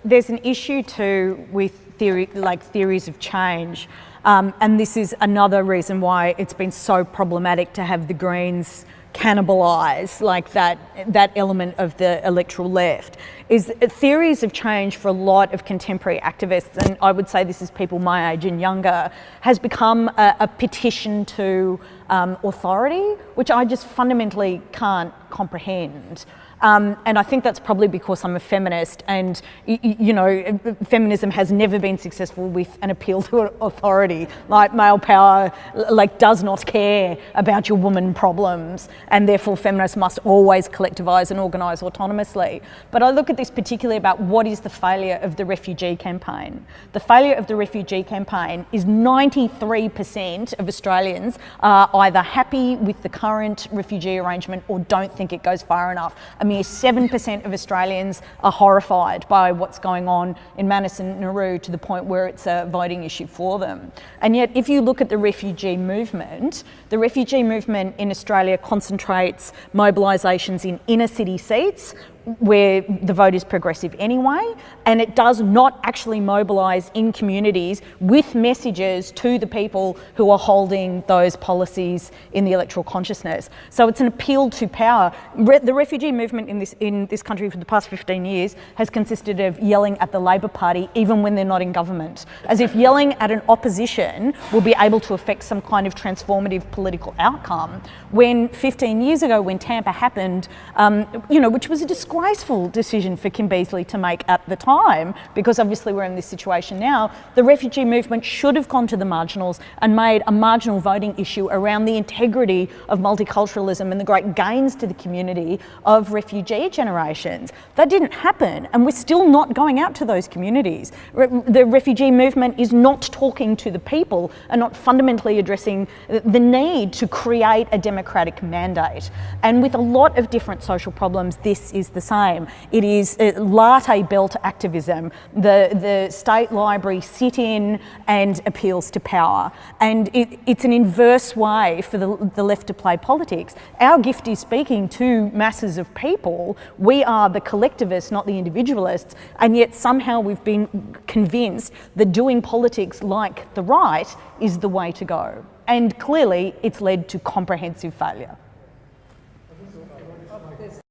there's an issue too with theories of change, and this is another reason why it's been so problematic to have the Greens cannibalise that element of the electoral left. Is theories of change for a lot of contemporary activists, and I would say this is people my age and younger, has become a petition to authority, which I just fundamentally can't comprehend. And I think that's probably because I'm a feminist, and feminism has never been successful with an appeal to authority. Like, male power does not care about your woman problems, and therefore feminists must always collectivise and organise autonomously. But I look at this particularly about what is the failure of the refugee campaign. The failure of the refugee campaign is 93% of Australians are either happy with the current refugee arrangement or don't think it goes far enough. A mere 7% of Australians are horrified by what's going on in Manus and Nauru to the point where it's a voting issue for them. And yet, if you look at the refugee movement in Australia concentrates mobilisations in inner city seats, where the vote is progressive anyway, and it does not actually mobilise in communities with messages to the people who are holding those policies in the electoral consciousness. So it's an appeal to power. The refugee movement in this country for the past 15 years has consisted of yelling at the Labor Party even when they're not in government, as if yelling at an opposition will be able to affect some kind of transformative political outcome. When 15 years ago, when Tampa happened, which was a disgraceful decision for Kim Beazley to make at the time, because obviously we're in this situation now, the refugee movement should have gone to the marginals and made a marginal voting issue around the integrity of multiculturalism and the great gains to the community of refugee generations. That didn't happen, and we're still not going out to those communities. The refugee movement is not talking to the people and not fundamentally addressing the need to create a democratic mandate. And with a lot of different social problems, this is the same. It is latte belt activism, the state library sit-in and appeals to power. And it's an inverse way for the left to play politics. Our gift is speaking to masses of people. We are the collectivists, not the individualists, and yet somehow we've been convinced that doing politics like the right is the way to go. And clearly it's led to comprehensive failure.